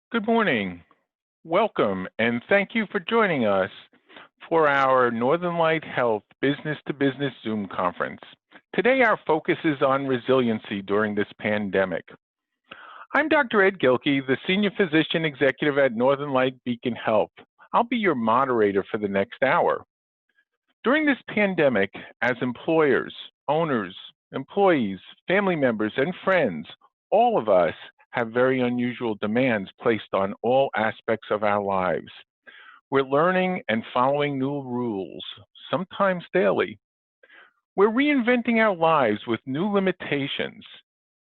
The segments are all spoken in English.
Good morning. Welcome, and thank you for joining us for our Northern Light Health Business to Business Zoom conference. Today, our focus is on resiliency during this pandemic. I'm Dr. Ed Gilkey, the Senior Physician Executive at Northern Light Beacon Health. I'll be your moderator for the next hour. During this pandemic, as employers, owners, employees, family members, and friends, all of us have very unusual demands placed on all aspects of our lives. We're learning and following new rules, sometimes daily. We're reinventing our lives with new limitations,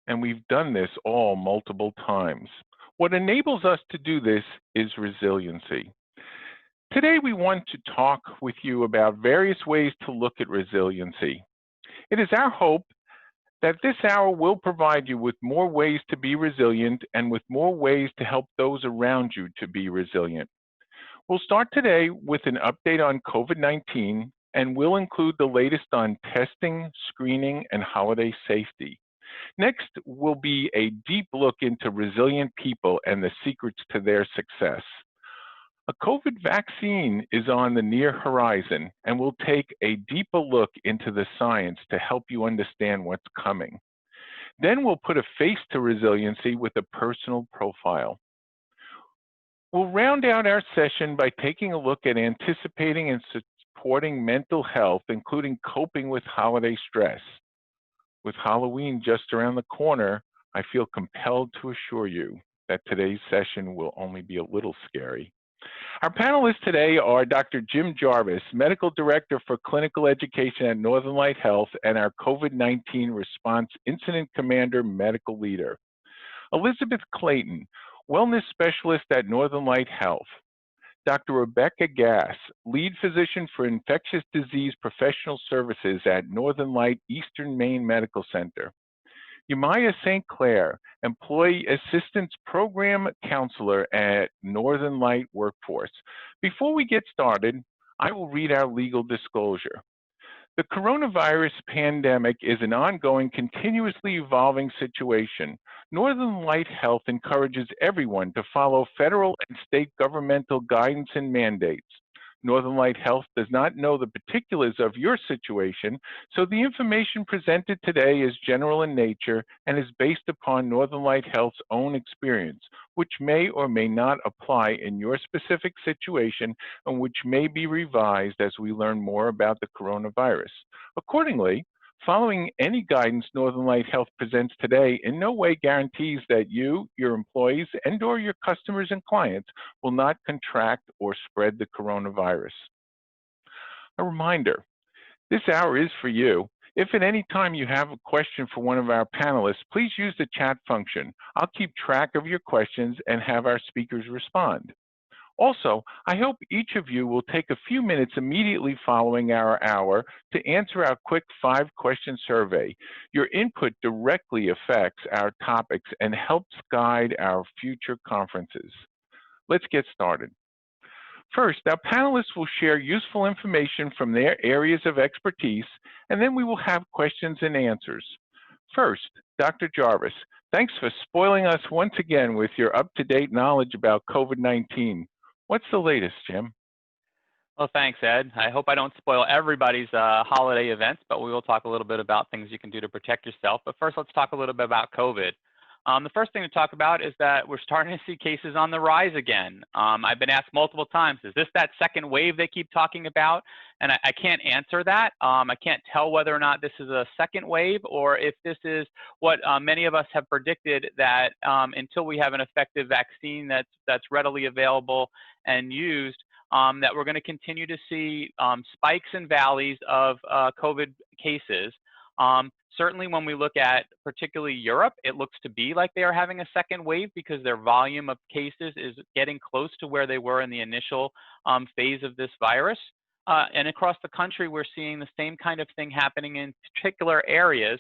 and we've done this all multiple times. What enables us to do this is resiliency. Today, we want to talk with you about various ways to look at resiliency. It is our hope that this hour will provide you with more ways to be resilient and with more ways to help those around you to be resilient. We'll start today with an update on COVID-19, and we'll include the latest on testing, screening, and holiday safety. Next will be a deep look into resilient people and the secrets to their success. A COVID vaccine is on the near horizon, and we'll take a deeper look into the science to help you understand what's coming. Then we'll put a face to resiliency with a personal profile. We'll round out our session by taking a look at anticipating and supporting mental health, including coping with holiday stress. With Halloween just around the corner, I feel compelled to assure you that today's session will only be a little scary. Our panelists today are Dr. Jim Jarvis, Medical Director for Clinical Education at Northern Light Health and our COVID-19 Response Incident Commander Medical Leader. Elizabeth Clayton, Wellness Specialist at Northern Light Health. Dr. Rebecca Gass, Lead Physician for Infectious Disease Professional Services at Northern Light Eastern Maine Medical Center. Umaya St. Clair, Employee Assistance Program Counselor at Northern Light Workforce. Before we get started, I will read our legal disclosure. The coronavirus pandemic is an ongoing, continuously evolving situation. Northern Light Health encourages everyone to follow federal and state governmental guidance and mandates. Northern Light Health does not know the particulars of your situation, so the information presented today is general in nature and is based upon Northern Light Health's own experience, which may or may not apply in your specific situation and which may be revised as we learn more about the coronavirus. Accordingly, following any guidance Northern Light Health presents today in no way guarantees that you, your employees, and/or your customers and clients will not contract or spread the coronavirus. A reminder, this hour is for you. If at any time you have a question for one of our panelists, please use the chat function. I'll keep track of your questions and have our speakers respond. Also, I hope each of you will take a few minutes immediately following our hour to answer our quick 5-question survey. Your input directly affects our topics and helps guide our future conferences. Let's get started. First, our panelists will share useful information from their areas of expertise, and then we will have questions and answers. First, Dr. Jarvis, thanks for spoiling us once again with your up-to-date knowledge about COVID-19. What's the latest, Jim? Well, thanks, Ed. I hope I don't spoil everybody's holiday events, but we will talk a little bit about things you can do to protect yourself. But first, let's talk a little bit about COVID. The first thing to talk about is that we're starting to see cases on the rise again. I've been asked multiple times, is this that second wave they keep talking about? And I can't answer that. I can't tell whether or not this is a second wave or if this is what many of us have predicted, that until we have an effective vaccine that's readily available and used, that we're going to continue to see spikes and valleys of COVID cases. Certainly when we look at particularly Europe, it looks to be like they are having a second wave because their volume of cases is getting close to where they were in the initial phase of this virus. And across the country, we're seeing the same kind of thing happening in particular areas.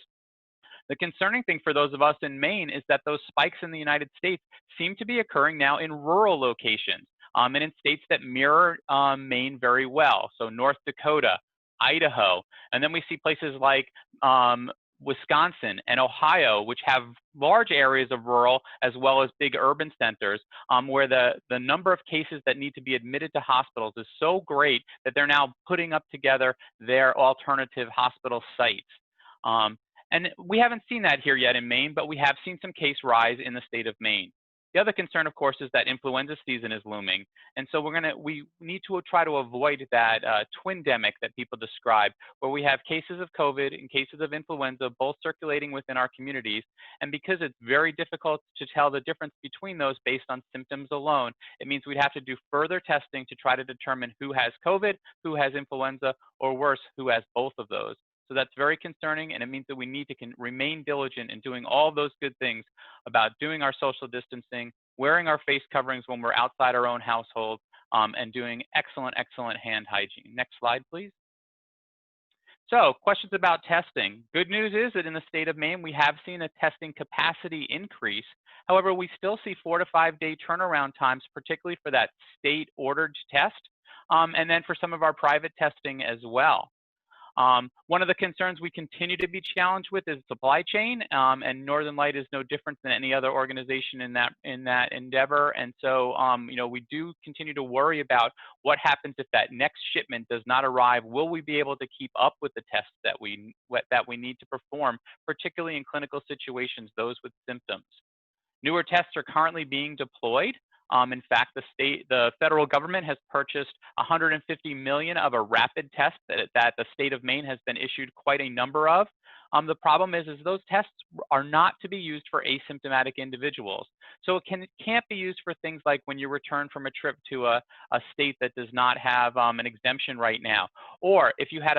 The concerning thing for those of us in Maine is that those spikes in the United States seem to be occurring now in rural locations and in states that mirror Maine very well. So North Dakota, Idaho, and then we see places like Wisconsin and Ohio, which have large areas of rural as well as big urban centers, where the number of cases that need to be admitted to hospitals is so great that they're now putting up together their alternative hospital sites. And we haven't seen that here yet in Maine, but we have seen some case rise in the state of Maine. The other concern, of course, is that influenza season is looming. And so we need to try to avoid that twindemic that people describe, where we have cases of COVID and cases of influenza both circulating within our communities. And because it's very difficult to tell the difference between those based on symptoms alone, it means we'd have to do further testing to try to determine who has COVID, who has influenza, or worse, who has both of those. So that's very concerning, and it means that we need to remain diligent in doing all those good things about doing our social distancing, wearing our face coverings when we're outside our own household, and doing excellent, excellent hand hygiene. Next slide, please. So questions about testing. Good news is that in the state of Maine, we have seen a testing capacity increase. However, we still see 4 to 5 day turnaround times, particularly for that state-ordered test, and then for some of our private testing as well. One of the concerns we continue to be challenged with is supply chain, and Northern Light is no different than any other organization in that endeavor. And so, we do continue to worry about what happens if that next shipment does not arrive. Will we be able to keep up with the tests that we need to perform, particularly in clinical situations, those with symptoms? Newer tests are currently being deployed. In fact, the federal government has purchased 150 million of a rapid test that the state of Maine has been issued quite a number of. The problem is those tests are not to be used for asymptomatic individuals. So it can't be used for things like when you return from a trip to a state that does not have an exemption right now. Or if you had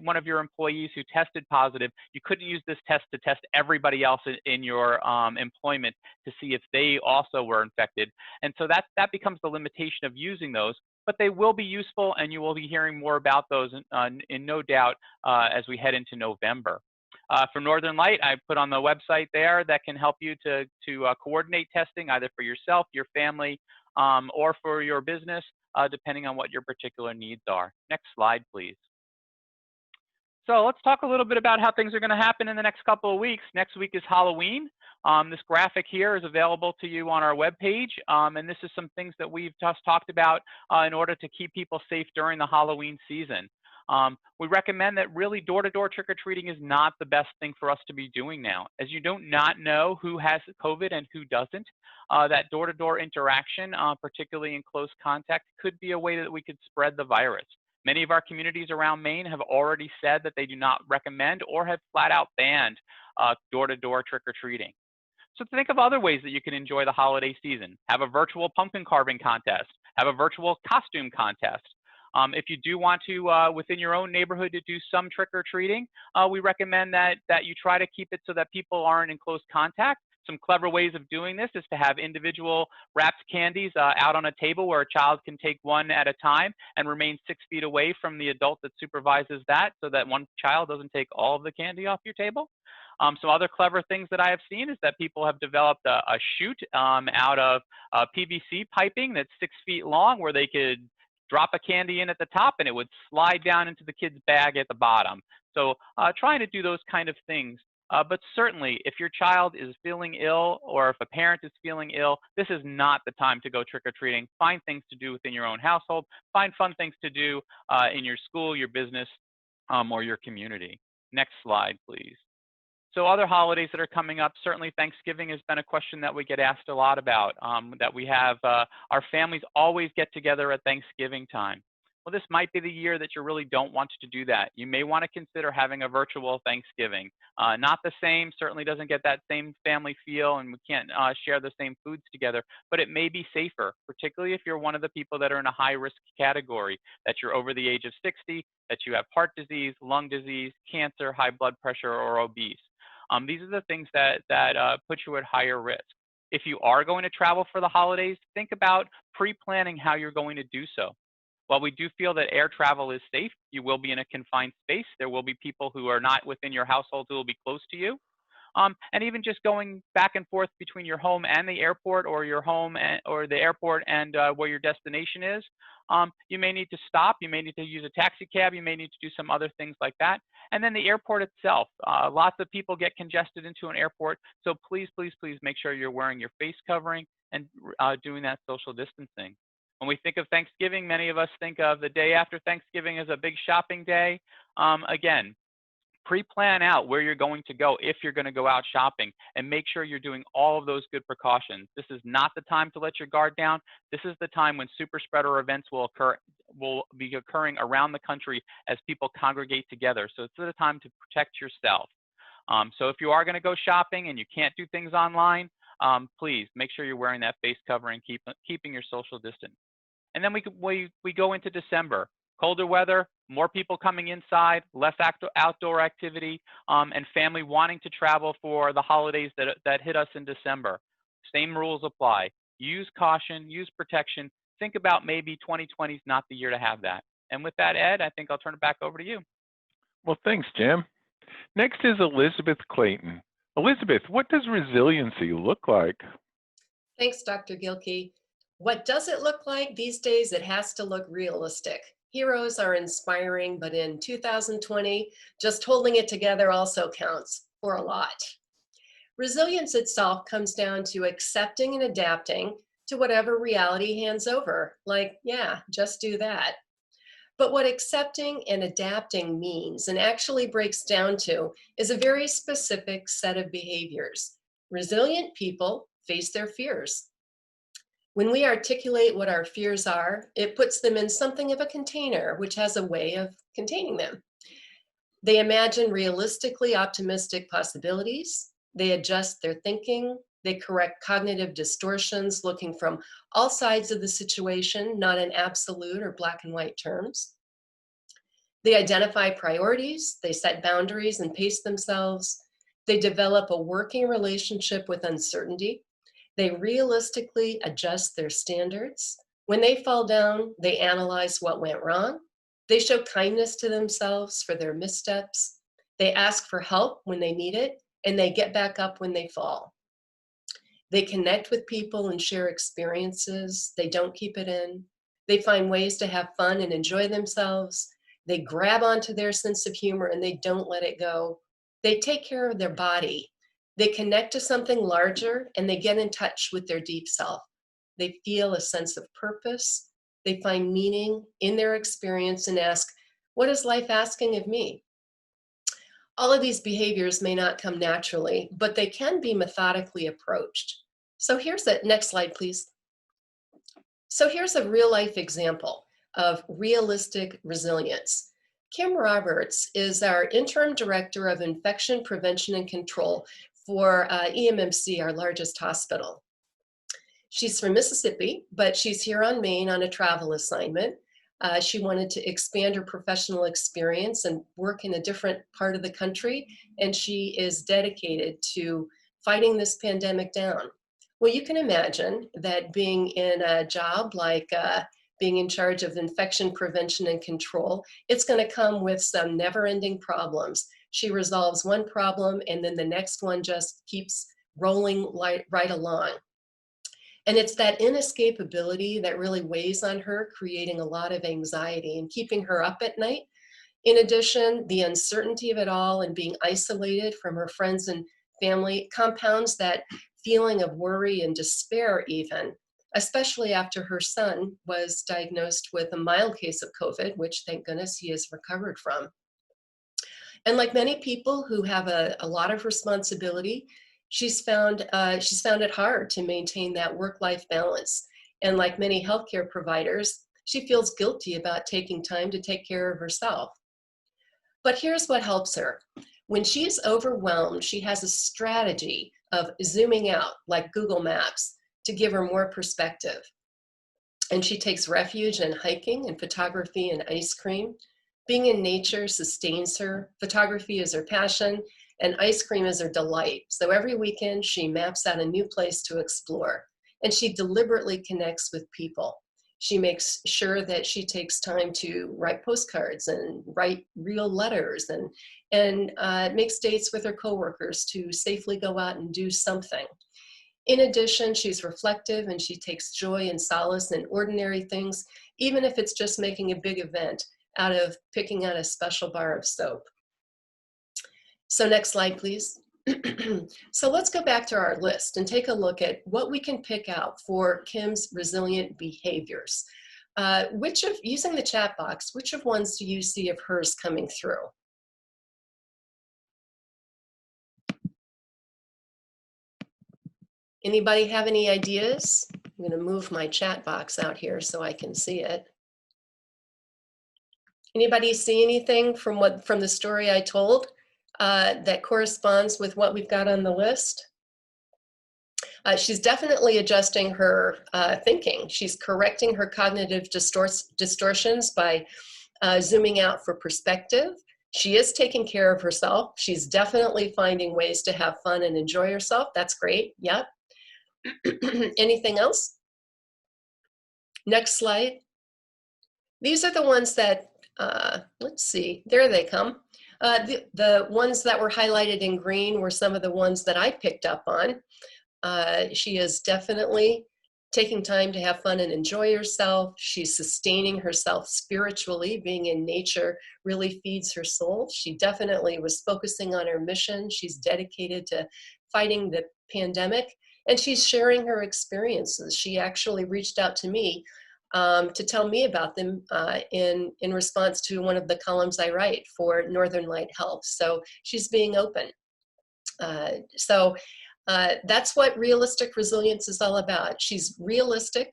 one of your employees who tested positive, you couldn't use this test to test everybody else in your employment to see if they also were infected. And so that becomes the limitation of using those. But they will be useful, and you will be hearing more about those in no doubt as we head into November. For Northern Light, I put on the website there that can help you to coordinate testing either for yourself, your family, or for your business, depending on what your particular needs are. Next slide, please. So let's talk a little bit about how things are going to happen in the next couple of weeks. Next week is Halloween. This graphic here is available to you on our webpage, and this is some things that we've just talked about in order to keep people safe during the Halloween season. We recommend that really door-to-door trick-or-treating is not the best thing for us to be doing now. As you do not know who has COVID and who doesn't, that door-to-door interaction, particularly in close contact, could be a way that we could spread the virus. Many of our communities around Maine have already said that they do not recommend or have flat out banned door-to-door trick-or-treating. So think of other ways that you can enjoy the holiday season. Have a virtual pumpkin carving contest. Have a virtual costume contest. If you do want to, within your own neighborhood, to do some trick-or-treating, we recommend that you try to keep it so that people aren't in close contact. Some clever ways of doing this is to have individual wrapped candies out on a table where a child can take one at a time and remain 6 feet away from the adult that supervises that, so that one child doesn't take all of the candy off your table. Some other clever things that I have seen is that people have developed a chute out of PVC piping that's 6 feet long, where they could drop a candy in at the top and it would slide down into the kid's bag at the bottom. So trying to do those kind of things. But certainly, if your child is feeling ill or if a parent is feeling ill, this is not the time to go trick-or-treating. Find things to do within your own household. Find fun things to do in your school, your business, or your community. Next slide, please. So other holidays that are coming up, certainly Thanksgiving has been a question that we get asked a lot about, that we have our families always get together at Thanksgiving time. Well, this might be the year that you really don't want to do that. You may want to consider having a virtual Thanksgiving. Not the same, certainly doesn't get that same family feel, and we can't share the same foods together, but it may be safer, particularly if you're one of the people that are in a high-risk category, that you're over the age of 60, that you have heart disease, lung disease, cancer, high blood pressure, or obese. These are the things that put you at higher risk. If you are going to travel for the holidays, think about pre-planning how you're going to do so. While we do feel that air travel is safe, you will be in a confined space. There will be people who are not within your household who will be close to you. And even just going back and forth between your home and the airport, or your home or the airport and where your destination is. You may need to stop, you may need to use a taxi cab, you may need to do some other things like that. And then the airport itself, lots of people get congested into an airport, so please, please, please make sure you're wearing your face covering and doing that social distancing. When we think of Thanksgiving, many of us think of the day after Thanksgiving as a big shopping day. Again, pre-plan out where you're going to go if you're going to go out shopping, and make sure you're doing all of those good precautions. This is not the time to let your guard down. This is the time when super spreader events will be occurring around the country as people congregate together. So it's the time to protect yourself. So if you are going to go shopping and you can't do things online, please make sure you're wearing that face covering, keeping your social distance. And then we go into December. Colder weather, more people coming inside, less outdoor activity, and family wanting to travel for the holidays that hit us in December. Same rules apply. Use caution, use protection. Think about maybe 2020 is not the year to have that. And with that, Ed, I think I'll turn it back over to you. Well, thanks, Jim. Next is Elizabeth Clayton. Elizabeth, what does resiliency look like? Thanks, Dr. Gilkey. What does it look like? These days, it has to look realistic. Heroes are inspiring, but in 2020, just holding it together also counts for a lot. Resilience itself comes down to accepting and adapting to whatever reality hands over. Like, yeah, just do that. But what accepting and adapting means and actually breaks down to is a very specific set of behaviors. Resilient people face their fears. When we articulate what our fears are, it puts them in something of a container, which has a way of containing them. They imagine realistically optimistic possibilities. They adjust their thinking. They correct cognitive distortions, looking from all sides of the situation, not in absolute or black and white terms. They identify priorities. They set boundaries and pace themselves. They develop a working relationship with uncertainty. They realistically adjust their standards. When they fall down, they analyze what went wrong. They show kindness to themselves for their missteps. They ask for help when they need it, and they get back up when they fall. They connect with people and share experiences. They don't keep it in. They find ways to have fun and enjoy themselves. They grab onto their sense of humor and they don't let it go. They take care of their body. They connect to something larger and they get in touch with their deep self. They feel a sense of purpose. They find meaning in their experience and ask, what is life asking of me? All of these behaviors may not come naturally, but they can be methodically approached. So here's the next slide, please. So here's a real life example of realistic resilience. Kim Roberts is our Interim Director of Infection Prevention and Control for EMMC, our largest hospital. She's from Mississippi, but she's here on Maine on a travel assignment. She wanted to expand her professional experience and work in a different part of the country, and she is dedicated to fighting this pandemic down. Well, you can imagine that being in a job like being in charge of infection prevention and control, it's going to come with some never-ending problems. She resolves one problem and then the next one just keeps rolling right along. And it's that inescapability that really weighs on her, creating a lot of anxiety and keeping her up at night. In addition, the uncertainty of it all and being isolated from her friends and family compounds that feeling of worry and despair even, especially after her son was diagnosed with a mild case of COVID, which thank goodness he has recovered from. And like many people who have a lot of responsibility, she's found it hard to maintain that work-life balance. And like many healthcare providers, she feels guilty about taking time to take care of herself. But here's what helps her. When she's overwhelmed, she has a strategy of zooming out, like Google Maps, to give her more perspective. And she takes refuge in hiking and photography and ice cream. Being in nature sustains her. Photography is her passion, and ice cream is her delight. So every weekend, she maps out a new place to explore, and she deliberately connects with people. She makes sure that she takes time to write postcards and write real letters, and makes dates with her coworkers to safely go out and do something. In addition, she's reflective and she takes joy and solace in ordinary things, even if it's just making a big event out of picking out a special bar of soap. So next slide, please. So let's go back to our list and take a look at what we can pick out for Kim's resilient behaviors. Using the chat box, which of ones do you see of hers coming through? Anybody have any ideas? I'm going to move my chat box out here so I can see it. Anybody see anything from the story I told that corresponds with what we've got on the list? She's definitely adjusting her thinking. She's correcting her cognitive distortions by zooming out for perspective. She is taking care of herself. She's definitely finding ways to have fun and enjoy herself. That's great. Yep. Anything else? Next slide. These are the ones that, let's see, there they come. The ones that were highlighted in green were some of the ones that I picked up on. She is definitely taking time to have fun and enjoy herself. She's sustaining herself spiritually. Being in nature really feeds her soul. She definitely was focusing on her mission. She's dedicated to fighting the pandemic, and she's sharing her experiences. She actually reached out to me to tell me about them in response to one of the columns I write for Northern Light Health. So she's being open. That's what realistic resilience is all about. She's realistic.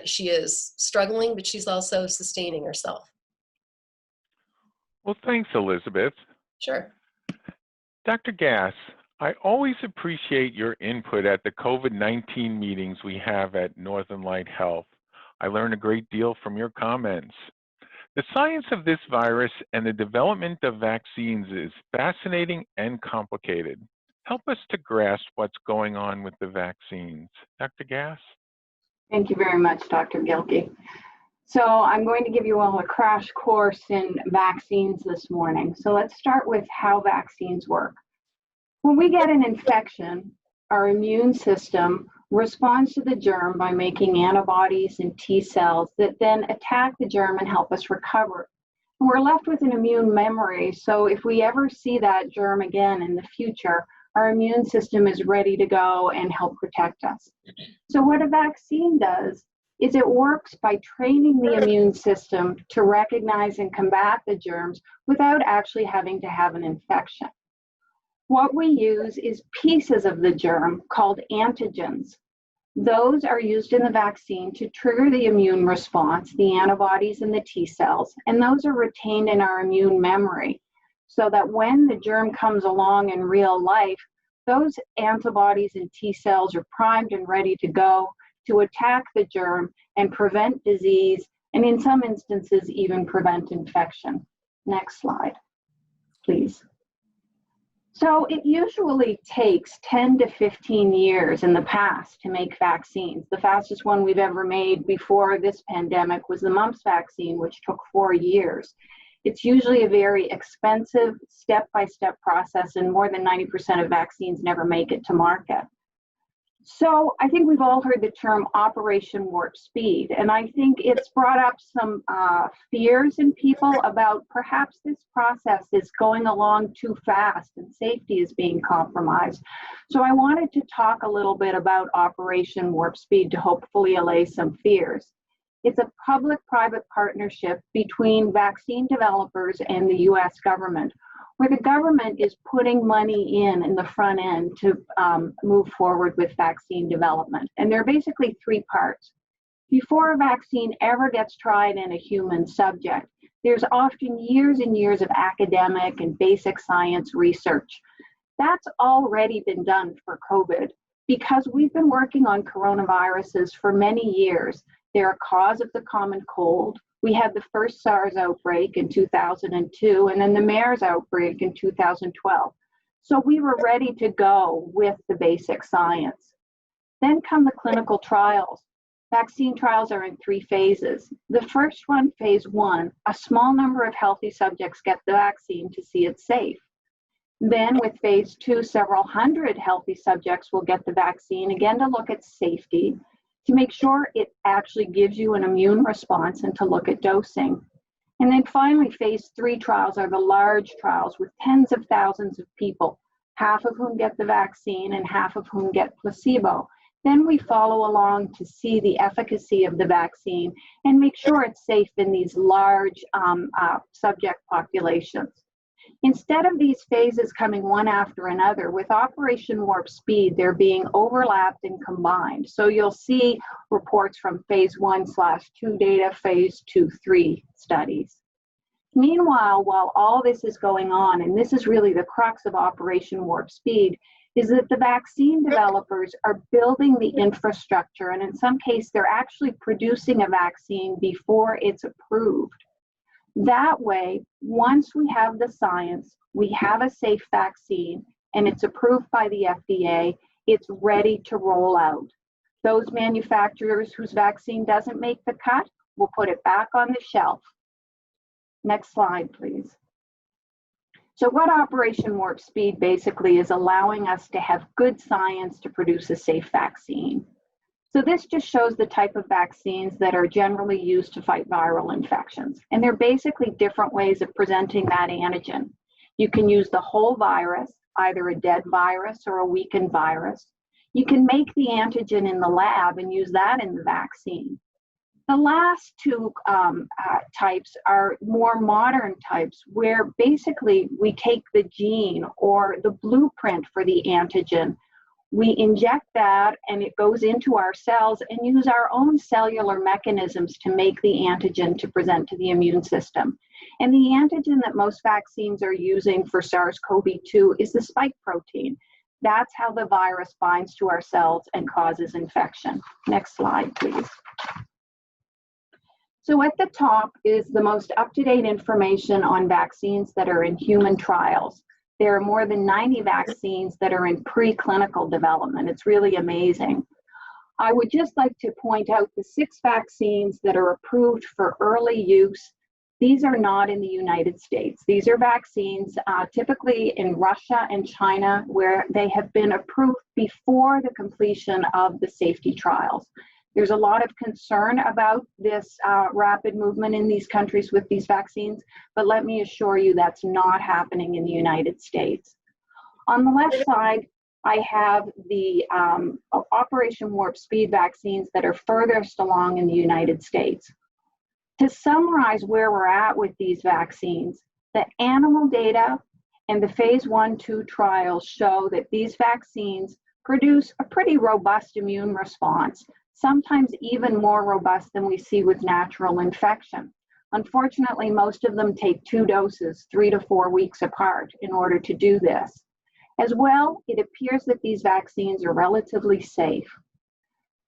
She is struggling, but she's also sustaining herself. Well, thanks, Elizabeth. Sure. Dr. Gass, I always appreciate your input at the COVID-19 meetings we have at Northern Light Health. I learn a great deal from your comments. The science of this virus and the development of vaccines is fascinating and complicated. Help us to grasp what's going on with the vaccines. Dr. Gass? Thank you very much, Dr. Gilkey. So I'm going to give you all a crash course in vaccines this morning. So let's start with how vaccines work. When we get an infection, our immune system responds to the germ by making antibodies and T cells that then attack the germ and help us recover. And we're left with an immune memory, so if we ever see that germ again in the future, our immune system is ready to go and help protect us. So what a vaccine does is it works by training the immune system to recognize and combat the germs without actually having to have an infection. What we use is pieces of the germ called antigens. Those are used in the vaccine to trigger the immune response, the antibodies and the T cells, and those are retained in our immune memory so that when the germ comes along in real life, those antibodies and T cells are primed and ready to go to attack the germ and prevent disease, and in some instances, even prevent infection. Next slide, please. So it usually takes 10 to 15 years in the past to make vaccines. The fastest one we've ever made before this pandemic was the mumps vaccine, which took 4 years. It's usually a very expensive step-by-step process, and more than 90% of vaccines never make it to market. So I think we've all heard the term Operation Warp Speed, and I think it's brought up some fears in people about perhaps this process is going along too fast and safety is being compromised. So I wanted to talk a little bit about Operation Warp Speed to hopefully allay some fears. It's a public-private partnership between vaccine developers and the US government, where the government is putting money in the front end to move forward with vaccine development. And there are basically three parts. Before a vaccine ever gets tried in a human subject, there's often years and years of academic and basic science research. That's already been done for COVID because we've been working on coronaviruses for many years. They're a cause of the common cold. We had the first SARS outbreak in 2002 and then the MERS outbreak in 2012. So we were ready to go with the basic science. Then come the clinical trials. Vaccine trials are in 3 phases. The first one, phase 1, a small number of healthy subjects get the vaccine to see it's safe. Then with phase 2, several hundred healthy subjects will get the vaccine, again to look at safety, to make sure it actually gives you an immune response and to look at dosing. And then finally, phase 3 trials are the large trials with tens of thousands of people, half of whom get the vaccine and half of whom get placebo. Then we follow along to see the efficacy of the vaccine and make sure it's safe in these large subject populations. Instead of these phases coming one after another, with Operation Warp Speed, they're being overlapped and combined. So you'll see reports from phase 1/2 data, phase 2/3 studies. Meanwhile, while all this is going on, and this is really the crux of Operation Warp Speed, is that the vaccine developers are building the infrastructure, and in some cases, they're actually producing a vaccine before it's approved. That way, once we have the science, we have a safe vaccine, and it's approved by the FDA, it's ready to roll out. Those manufacturers whose vaccine doesn't make the cut will put it back on the shelf. Next slide, please. So what Operation Warp Speed basically is allowing us to have good science to produce a safe vaccine. So this just shows the type of vaccines that are generally used to fight viral infections. And they're basically different ways of presenting that antigen. You can use the whole virus, either a dead virus or a weakened virus. You can make the antigen in the lab and use that in the vaccine. The last 2 types are more modern types where basically we take the gene or the blueprint for the antigen, we inject that and it goes into our cells and use our own cellular mechanisms to make the antigen to present to the immune system. And the antigen that most vaccines are using for SARS-CoV-2 is the spike protein. That's how the virus binds to our cells and causes infection. Next slide, please. So at the top is the most up-to-date information on vaccines that are in human trials. There are more than 90 vaccines that are in preclinical development. It's really amazing. I would just like to point out the 6 vaccines that are approved for early use. These are not in the United States. These are vaccines typically in Russia and China where they have been approved before the completion of the safety trials. There's a lot of concern about this rapid movement in these countries with these vaccines, but let me assure you that's not happening in the United States. On the left side, I have the Operation Warp Speed vaccines that are furthest along in the United States. To summarize where we're at with these vaccines, the animal data and the phase 1/2 trials show that these vaccines produce a pretty robust immune response, sometimes even more robust than we see with natural infection. Unfortunately, most of them take 2 doses, 3 to 4 weeks apart in order to do this. As well, it appears that these vaccines are relatively safe.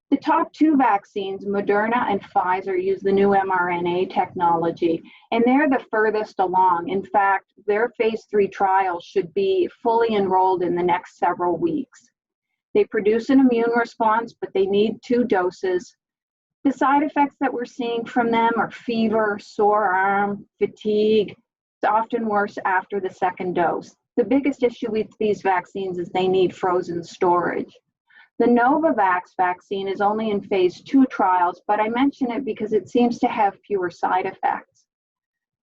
The top 2 vaccines, Moderna and Pfizer, use the new mRNA technology, and they're the furthest along. In fact, their phase 3 trials should be fully enrolled in the next several weeks. They produce an immune response, but they need 2 doses. The side effects that we're seeing from them are fever, sore arm, fatigue. It's often worse after the 2nd dose. The biggest issue with these vaccines is they need frozen storage. The Novavax vaccine is only in phase 2 trials, but I mention it because it seems to have fewer side effects.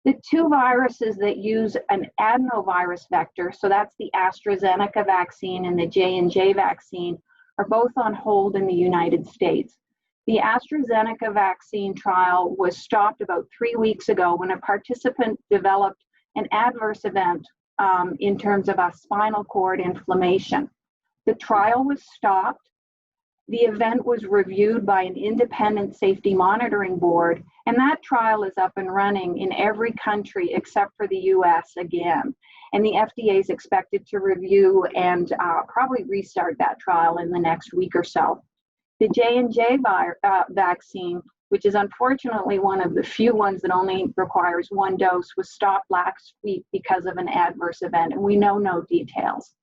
The 2 viruses that use an adenovirus vector, so that's the AstraZeneca vaccine and the J&J vaccine, are both on hold in the United States. The AstraZeneca vaccine trial was stopped about 3 weeks ago when a participant developed an adverse event in terms of a spinal cord inflammation. The trial was stopped. The event was reviewed by an independent safety monitoring board, and that trial is up and running in every country except for the US again. And the FDA is expected to review and probably restart that trial in the next week or so. The J&J vaccine, which is unfortunately one of the few ones that only requires 1 dose, was stopped last week because of an adverse event, and we know no details.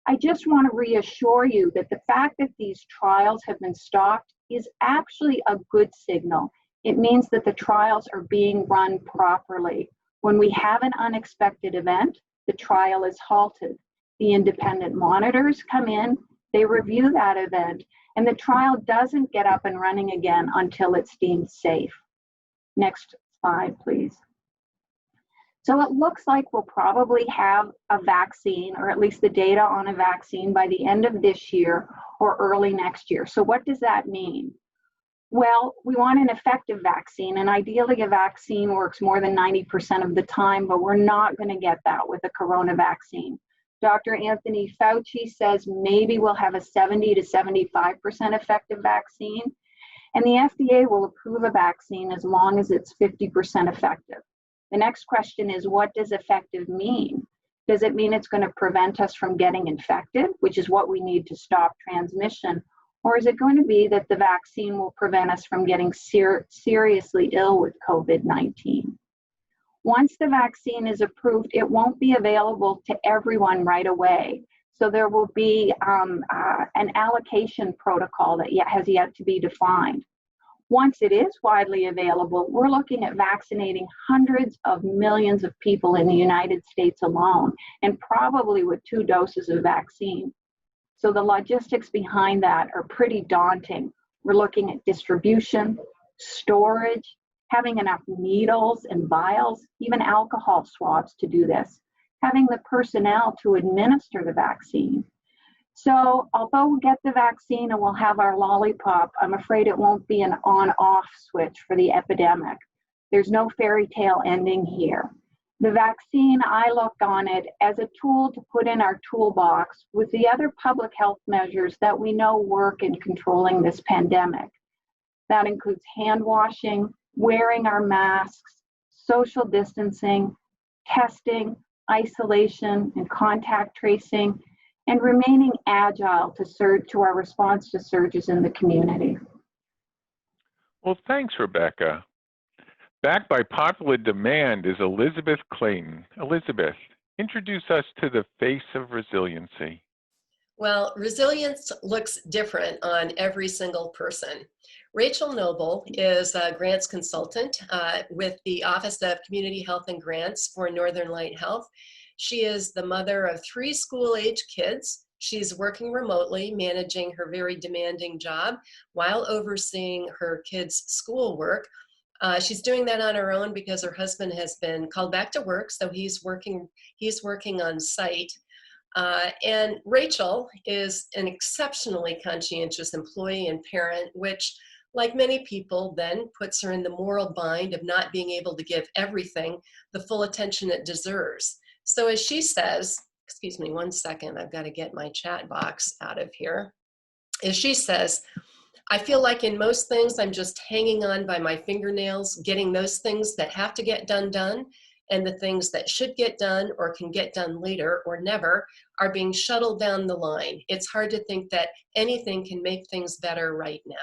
I just want to reassure you that the fact that these trials have been stopped is actually a good signal. It means that the trials are being run properly. When we have an unexpected event, the trial is halted. The independent monitors come in, they review that event, and the trial doesn't get up and running again until it's deemed safe. Next slide, please. So it looks like we'll probably have a vaccine, or at least the data on a vaccine, by the end of this year or early next year. So what does that mean? Well, we want an effective vaccine, and ideally a vaccine works more than 90% of the time, but we're not going to get that with a corona vaccine. Dr. Anthony Fauci says maybe we'll have a 70 to 75% effective vaccine, and the FDA will approve a vaccine as long as it's 50% effective. The next question is, what does effective mean? Does it mean it's going to prevent us from getting infected, which is what we need to stop transmission? Or is it going to be that the vaccine will prevent us from getting seriously ill with COVID-19? Once the vaccine is approved, it won't be available to everyone right away. So there will be an allocation protocol that has yet to be defined. Once it is widely available, we're looking at vaccinating hundreds of millions of people in the United States alone, and probably with 2 doses of vaccine. So the logistics behind that are pretty daunting. We're looking at distribution, storage, having enough needles and vials, even alcohol swabs to do this, having the personnel to administer the vaccine. So although we'll get the vaccine and we'll have our lollipop, I'm afraid it won't be an on-off switch for the epidemic. There's no fairy tale ending here. The vaccine, I look on it as a tool to put in our toolbox with the other public health measures that we know work in controlling this pandemic. That includes hand washing, wearing our masks, social distancing, testing, isolation, and contact tracing, and remaining agile to our response to surges in the community. Well, thanks, Rebecca. Backed by popular demand is Elizabeth Clayton. Elizabeth, introduce us to the face of resiliency. Well, resilience looks different on every single person. Rachel Nobel is a grants consultant with the Office of Community Health and Grants for Northern Light Health. She is the mother of 3 school-age kids. She's working remotely, managing her very demanding job while overseeing her kids' schoolwork. She's doing that on her own because her husband has been called back to work, so he's working on site. And Rachel is an exceptionally conscientious employee and parent, which, like many people, then puts her in the moral bind of not being able to give everything the full attention it deserves. So as she says, excuse me one second, I've got to get my chat box out of here. As she says, I feel like in most things, I'm just hanging on by my fingernails, getting those things that have to get done, and the things that should get done or can get done later or never are being shuttled down the line. It's hard to think that anything can make things better right now.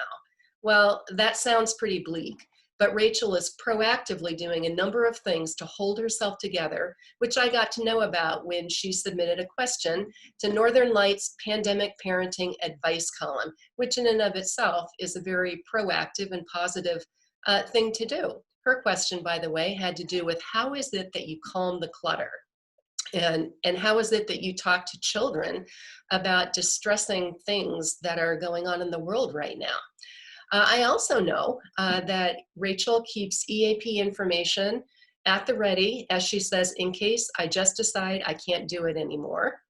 Well, that sounds pretty bleak, but Rachel is proactively doing a number of things to hold herself together, which I got to know about when she submitted a question to Northern Light's Pandemic Parenting Advice column, which in and of itself is a very proactive and positive thing to do. Her question, by the way, had to do with how is it that you calm the clutter? And how is it that you talk to children about distressing things that are going on in the world right now? I also know that Rachel keeps EAP information at the ready, as she says, in case I just decide I can't do it anymore.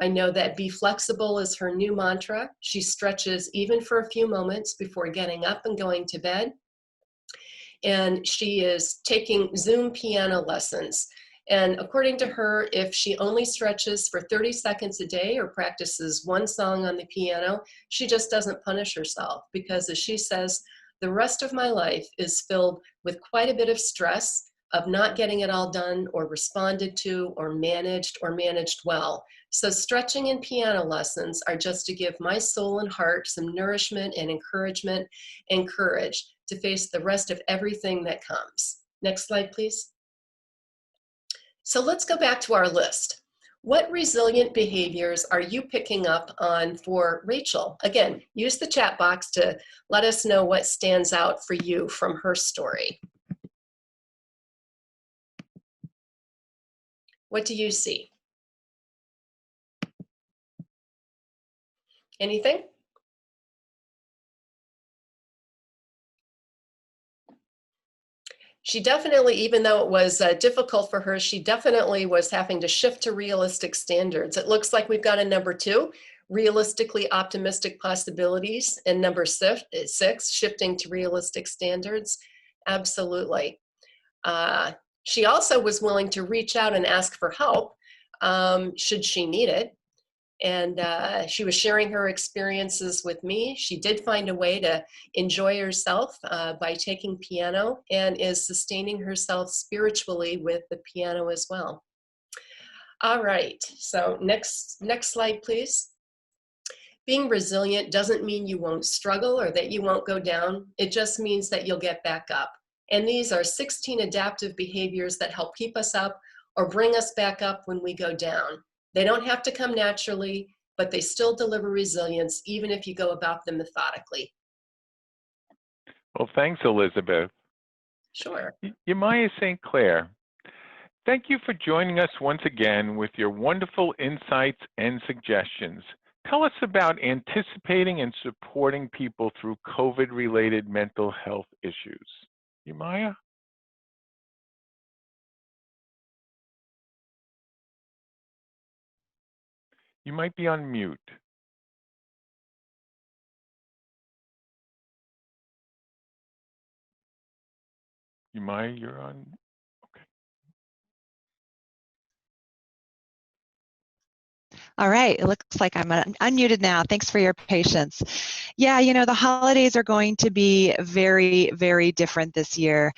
I know that be flexible is her new mantra. She stretches even for a few moments before getting up and going to bed. And she is taking Zoom piano lessons. And according to her, if she only stretches for 30 seconds a day or practices one song on the piano, she just doesn't punish herself because, as she says, the rest of my life is filled with quite a bit of stress of not getting it all done or responded to or managed well. So stretching and piano lessons are just to give my soul and heart some nourishment and encouragement and courage to face the rest of everything that comes. Next slide, please. So let's go back to our list. What resilient behaviors are you picking up on for Rachel? Again, use the chat box to let us know what stands out for you from her story. What do you see? Anything? She definitely, even though it was difficult for her, she definitely was having to shift to realistic standards. It looks like we've got a number 2, realistically optimistic possibilities, and number 6, shifting to realistic standards. Absolutely. She also was willing to reach out and ask for help should she need it. And she was sharing her experiences with me. She did find a way to enjoy herself by taking piano and is sustaining herself spiritually with the piano as well. All right, so next slide, please. Being resilient doesn't mean you won't struggle or that you won't go down. It just means that you'll get back up. And these are 16 adaptive behaviors that help keep us up or bring us back up when we go down. They don't have to come naturally, but they still deliver resilience, even if you go about them methodically. Well, thanks, Elizabeth. Sure. Yamaya St. Clair, thank you for joining us once again with your wonderful insights and suggestions. Tell us about anticipating and supporting people through COVID-related mental health issues. Yamaya? You might be on mute. Yamaya, you're on. Okay. All right, it looks like I'm unmuted now. Thanks for your patience. Yeah, you know, the holidays are going to be very, very different this year.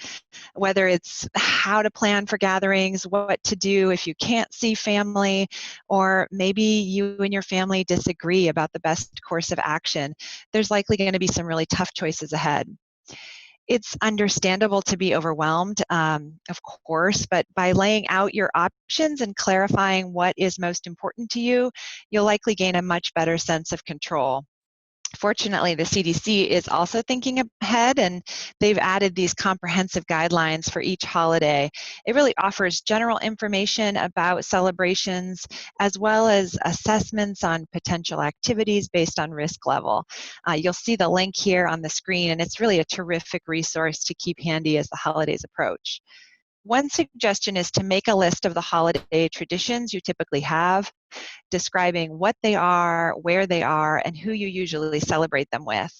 Whether it's how to plan for gatherings, what to do if you can't see family, or maybe you and your family disagree about the best course of action, there's likely going to be some really tough choices ahead. It's understandable to be overwhelmed, of course, but by laying out your options and clarifying what is most important to you, you'll likely gain a much better sense of control. Fortunately, the CDC is also thinking ahead, and they've added these comprehensive guidelines for each holiday. It really offers general information about celebrations, as well as assessments on potential activities based on risk level. You'll see the link here on the screen, and it's really a terrific resource to keep handy as the holidays approach. One suggestion is to make a list of the holiday traditions you typically have, describing what they are, where they are, and who you usually celebrate them with.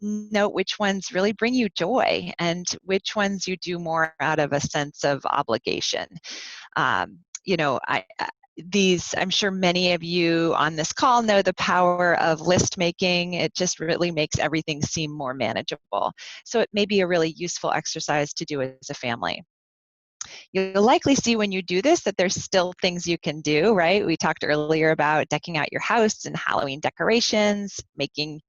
Note which ones really bring you joy and which ones you do more out of a sense of obligation. You know, I'm sure many of you on this call know the power of list making. It just really makes everything seem more manageable. So it may be a really useful exercise to do as a family. You'll likely see when you do this that there's still things you can do, right? We talked earlier about decking out your house and Halloween decorations, making,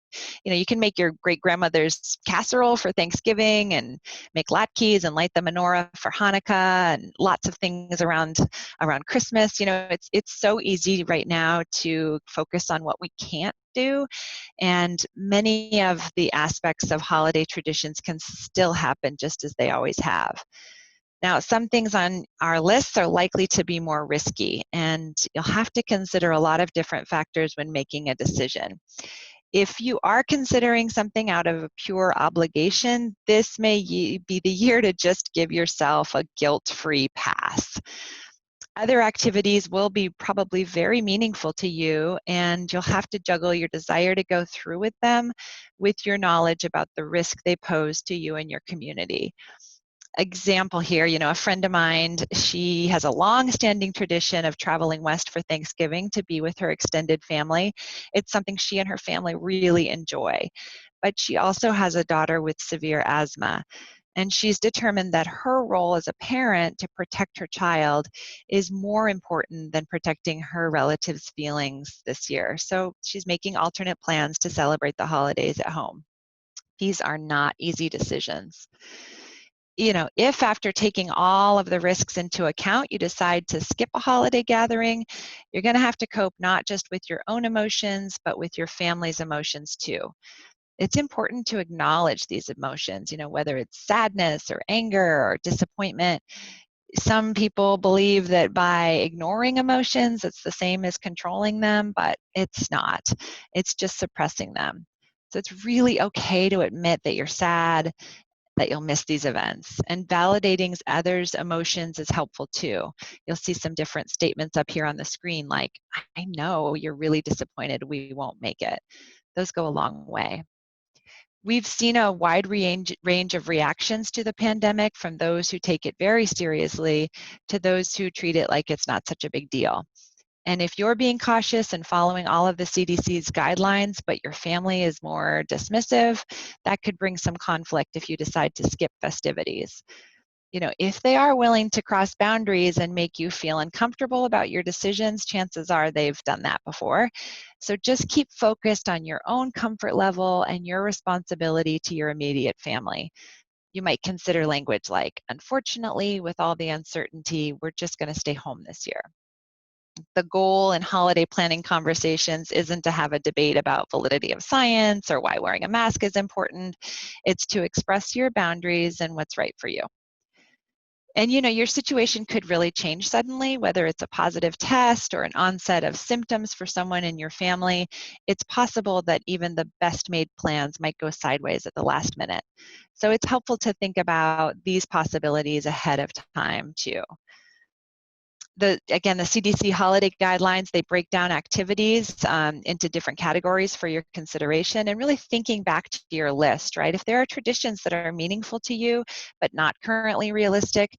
you know, you can make your great-grandmother's casserole for Thanksgiving and make latkes and light the menorah for Hanukkah and lots of things around Christmas. You know, it's so easy right now to focus on what we can't do, and many of the aspects of holiday traditions can still happen just as they always have. Now, some things on our lists are likely to be more risky, and you'll have to consider a lot of different factors when making a decision. If you are considering something out of a pure obligation, this may be the year to just give yourself a guilt-free pass. Other activities will be probably very meaningful to you, and you'll have to juggle your desire to go through with them with your knowledge about the risk they pose to you and your community. Example here, you know, a friend of mine, she has a long-standing tradition of traveling west for Thanksgiving to be with her extended family. It's something she and her family really enjoy. But she also has a daughter with severe asthma, and she's determined that her role as a parent to protect her child is more important than protecting her relatives' feelings this year. So she's making alternate plans to celebrate the holidays at home. These are not easy decisions. if after taking all of the risks into account, you decide to skip a holiday gathering, you're going to have to cope not just with your own emotions, but with your family's emotions too. It's important to acknowledge these emotions, whether it's sadness or anger or disappointment. Some people believe that by ignoring emotions, it's the same as controlling them, but it's not. It's just suppressing them. So it's really okay to admit that you're sad, that you'll miss these events. And validating others' emotions is helpful too. You'll see some different statements up here on the screen like, I know you're really disappointed we won't make it. Those go a long way. We've seen a wide range of reactions to the pandemic, from those who take it very seriously to those who treat it like it's not such a big deal. And if you're being cautious and following all of the CDC's guidelines, but your family is more dismissive, that could bring some conflict if you decide to skip festivities. If they are willing to cross boundaries and make you feel uncomfortable about your decisions, chances are they've done that before. So just keep focused on your own comfort level and your responsibility to your immediate family. You might consider language like, unfortunately, with all the uncertainty, we're just going to stay home this year. The goal in holiday planning conversations isn't to have a debate about validity of science or why wearing a mask is important. It's to express your boundaries and what's right for you. And your situation could really change suddenly, whether it's a positive test or an onset of symptoms for someone in your family. It's possible that even the best made plans might go sideways at the last minute. So it's helpful to think about these possibilities ahead of time too. Again, the CDC holiday guidelines, they break down activities into different categories for your consideration, and really thinking back to your list, right? If there are traditions that are meaningful to you, but not currently realistic,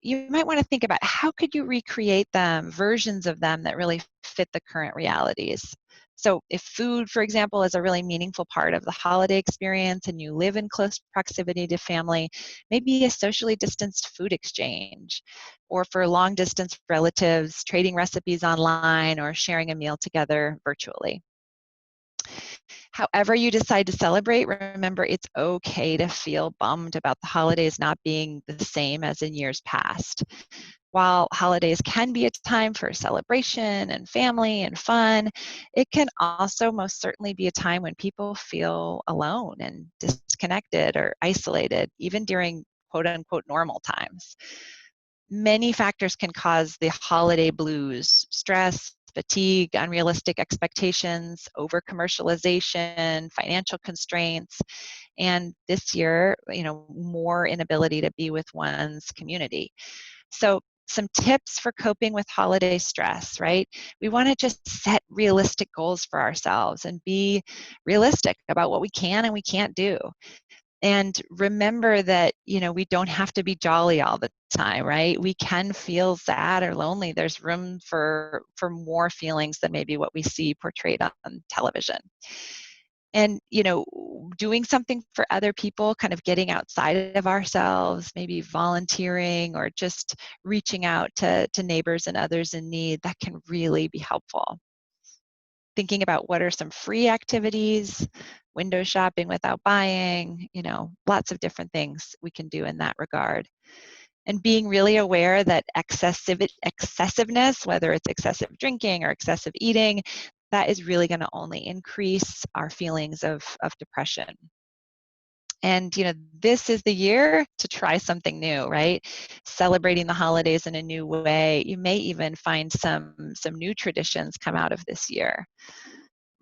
you might want to think about how could you recreate them, versions of them that really fit the current realities. So if food, for example, is a really meaningful part of the holiday experience and you live in close proximity to family, maybe a socially distanced food exchange. Or for long distance relatives, trading recipes online or sharing a meal together virtually. However you decide to celebrate, remember it's okay to feel bummed about the holidays not being the same as in years past. While holidays can be a time for celebration and family and fun, it can also most certainly be a time when people feel alone and disconnected or isolated, even during quote unquote normal times. Many factors can cause the holiday blues: stress, fatigue, unrealistic expectations, over-commercialization, financial constraints, and this year, more inability to be with one's community. So some tips for coping with holiday stress, right? We want to just set realistic goals for ourselves and be realistic about what we can and we can't do. And remember that, we don't have to be jolly all the time, right? We can feel sad or lonely. There's room for more feelings than maybe what we see portrayed on television. And, doing something for other people, kind of getting outside of ourselves, maybe volunteering or just reaching out to neighbors and others in need, that can really be helpful. Thinking about what are some free activities, window shopping without buying, lots of different things we can do in that regard. And being really aware that excessiveness, whether it's excessive drinking or excessive eating, that is really going to only increase our feelings of depression. And this is the year to try something new, right? Celebrating the holidays in a new way. You may even find some new traditions come out of this year.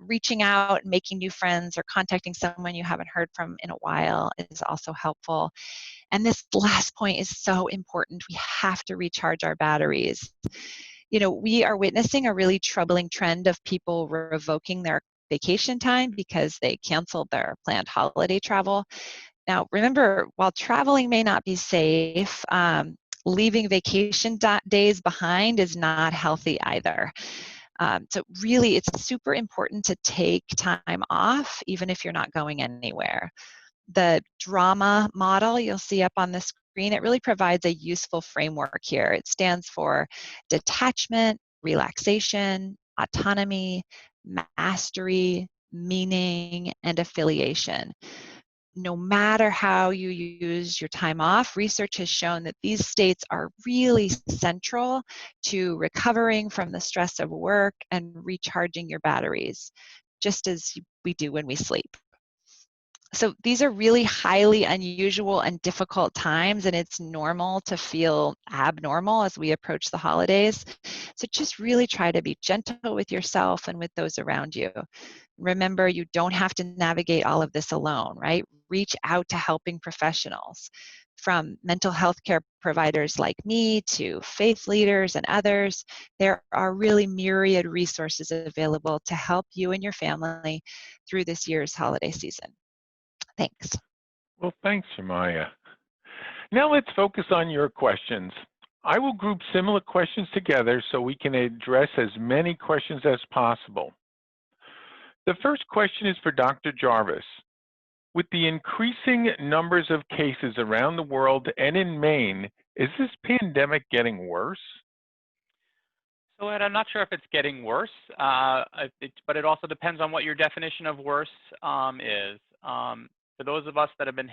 Reaching out, making new friends, or contacting someone you haven't heard from in a while is also helpful. And this last point is so important. We have to recharge our batteries. We are witnessing a really troubling trend of people revoking their vacation time because they canceled their planned holiday travel. Now, remember, while traveling may not be safe, leaving vacation days behind is not healthy either. So really, it's super important to take time off, even if you're not going anywhere. The drama model you'll see up on the screen, it really provides a useful framework here. It stands for detachment, relaxation, autonomy, mastery, meaning, and affiliation. no matter how you use your time off, research has shown that these states are really central to recovering from the stress of work and recharging your batteries, just as we do when we sleep. So these are really highly unusual and difficult times, and it's normal to feel abnormal as we approach the holidays. So just really try to be gentle with yourself and with those around you. Remember, you don't have to navigate all of this alone, right? Reach out to helping professionals, from mental health care providers like me to faith leaders and others. There are really myriad resources available to help you and your family through this year's holiday season. Thanks. Well, thanks, Shemaya. Now let's focus on your questions. I will group similar questions together so we can address as many questions as possible. The first question is for Dr. Jarvis. With the increasing numbers of cases around the world and in Maine, is this pandemic getting worse? So Ed, I'm not sure if it's getting worse, but it also depends on what your definition of worse is. For those of us that have been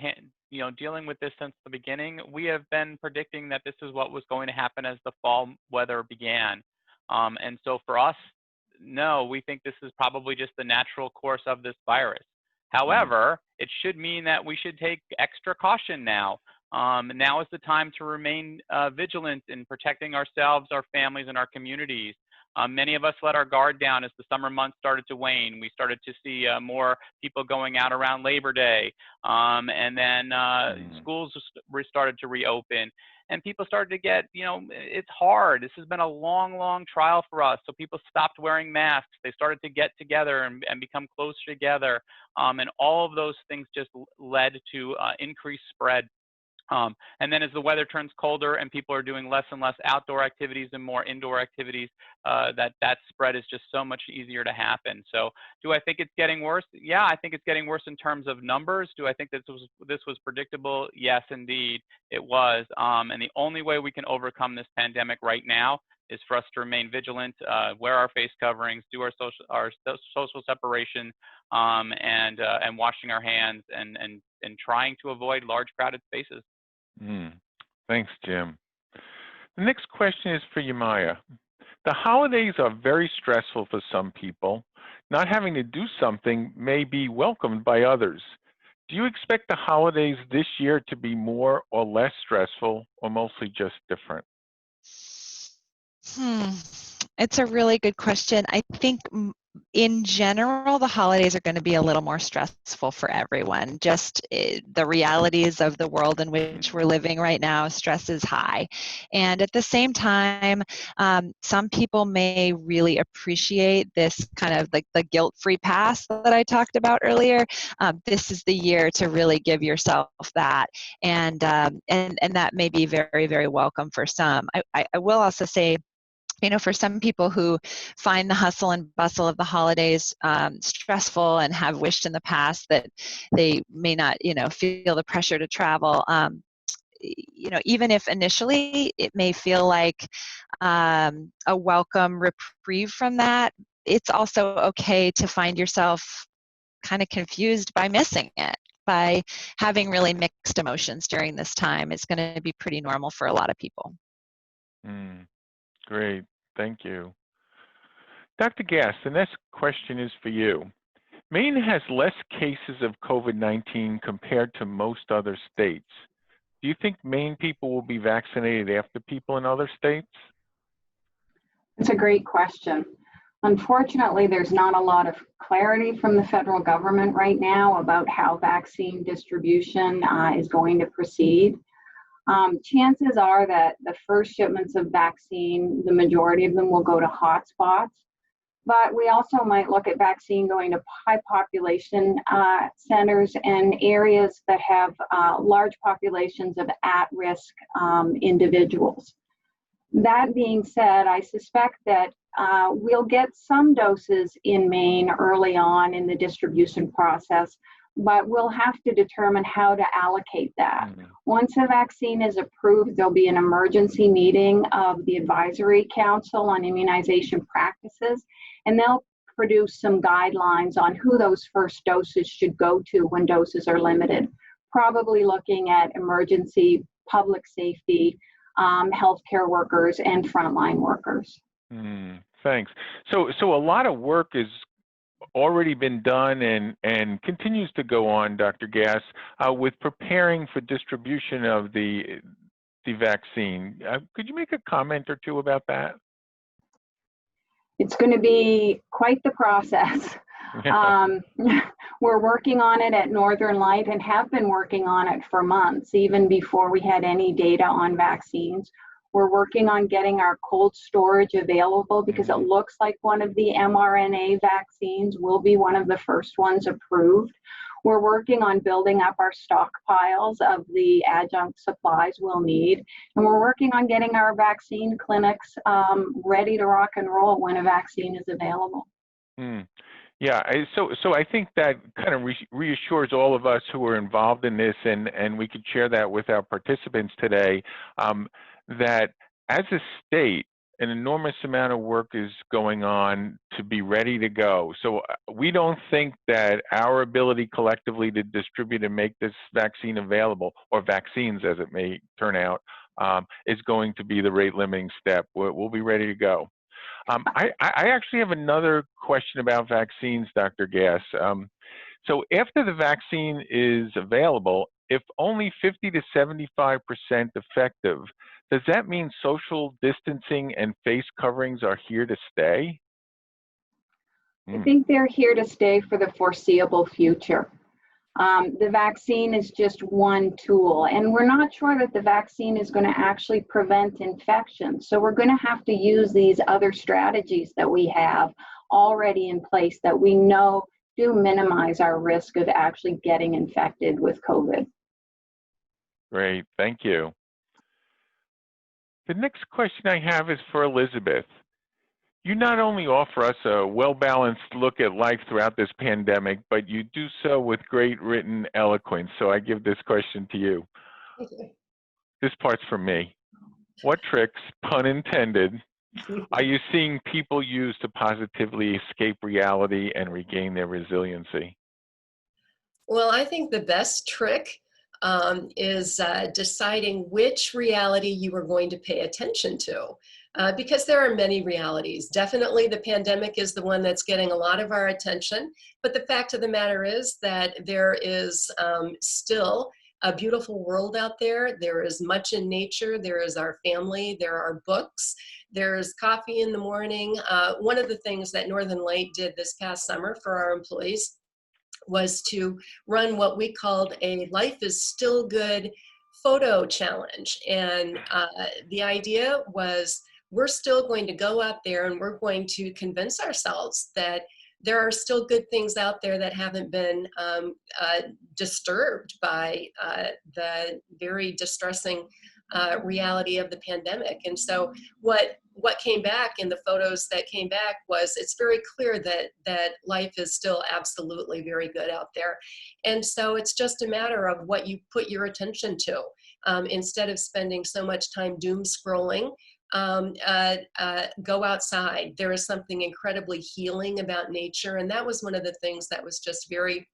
dealing with this since the beginning, we have been predicting that this is what was going to happen as the fall weather began. And so for us, no, we think this is probably just the natural course of this virus. However, it should mean that we should take extra caution now. Now is the time to remain vigilant in protecting ourselves, our families, and our communities. Many of us let our guard down as the summer months started to wane. We started to see more people going out around Labor Day, and then schools started to reopen. And people started to get, it's hard. This has been a long, long trial for us. So people stopped wearing masks. They started to get together and become closer together. And all of those things just led to increased spread. And then as the weather turns colder and people are doing less and less outdoor activities and more indoor activities, that spread is just so much easier to happen. So do I think it's getting worse? Yeah, I think it's getting worse in terms of numbers. Do I think that this was predictable? Yes, indeed, it was. And the only way we can overcome this pandemic right now is for us to remain vigilant, wear our face coverings, do our social separation, and washing our hands, and trying to avoid large crowded spaces. Thanks, Jim. The next question is for Yamaya. The holidays are very stressful for some people. Not having to do something may be welcomed by others. Do you expect the holidays this year to be more or less stressful, or mostly just different? It's a really good question. I think in general, the holidays are going to be a little more stressful for everyone. Just the realities of the world in which we're living right now, stress is high. And at the same time, some people may really appreciate this kind of like the guilt-free pass that I talked about earlier. This is the year to really give yourself that. And that may be very, very welcome for some. I will also say, for some people who find the hustle and bustle of the holidays stressful and have wished in the past that they may not, feel the pressure to travel, even if initially it may feel like a welcome reprieve from that, it's also okay to find yourself kind of confused by missing it, by having really mixed emotions during this time. It's going to be pretty normal for a lot of people. Great, thank you. Dr. Gass, the next question is for you. Maine has less cases of COVID-19 compared to most other states. Do you think Maine people will be vaccinated after people in other states? It's a great question. Unfortunately, there's not a lot of clarity from the federal government right now about how vaccine distribution is going to proceed. Chances are that the first shipments of vaccine, the majority of them will go to hotspots, but we also might look at vaccine going to high population centers and areas that have large populations of at-risk individuals. That being said, I suspect that we'll get some doses in Maine early on in the distribution process, but we'll have to determine how to allocate that. Once a vaccine is approved, there'll be an emergency meeting of the Advisory Council on Immunization Practices, and they'll produce some guidelines on who those first doses should go to when doses are limited. Probably looking at emergency, public safety, healthcare workers, and frontline workers. Thanks. So a lot of work is already been done and continues to go on, Dr. Gass, with preparing for distribution of the vaccine. Could you make a comment or two about that? It's going to be quite the process. We're working on it at Northern Light and have been working on it for months, even before we had any data on vaccines. We're working on getting our cold storage available because it looks like one of the mRNA vaccines will be one of the first ones approved. We're working on building up our stockpiles of the adjunct supplies we'll need. And we're working on getting our vaccine clinics ready to rock and roll when a vaccine is available. Yeah, so I think that kind of reassures all of us who are involved in this, and we could share that with our participants today, that as a state, an enormous amount of work is going on to be ready to go. So we don't think that our ability collectively to distribute and make this vaccine available, or vaccines as it may turn out, is going to be the rate limiting step. We'll be ready to go. I actually have another question about vaccines, Dr. Gass. So after the vaccine is available, if only 50 to 75% effective, does that mean social distancing and face coverings are here to stay? I think they're here to stay for the foreseeable future. The vaccine is just one tool, and we're not sure that the vaccine is going to actually prevent infection. So we're going to have to use these other strategies that we have already in place that we know do minimize our risk of actually getting infected with COVID. Great, thank you. The next question I have is for Elizabeth. You not only offer us a well-balanced look at life throughout this pandemic, but you do so with great written eloquence. So I give this question to you. Okay. This part's for me. What tricks, pun intended, are you seeing people use to positively escape reality and regain their resiliency? Well, I think the best trick is deciding which reality you are going to pay attention to. Because there are many realities. Definitely the pandemic is the one that's getting a lot of our attention, but the fact of the matter is that there is still a beautiful world out there. There is much in nature. There is our family. There are books. There's coffee in the morning. One of the things that Northern Light did this past summer for our employees was to run what we called a Life is Still Good photo challenge. And the idea was, we're still going to go out there and we're going to convince ourselves that there are still good things out there that haven't been disturbed by the very distressing reality of the pandemic. And so what came back in the photos that came back was, it's very clear that life is still absolutely very good out there. And so it's just a matter of what you put your attention to. Instead of spending so much time doom scrolling, go outside. There is something incredibly healing about nature. And that was one of the things that was just very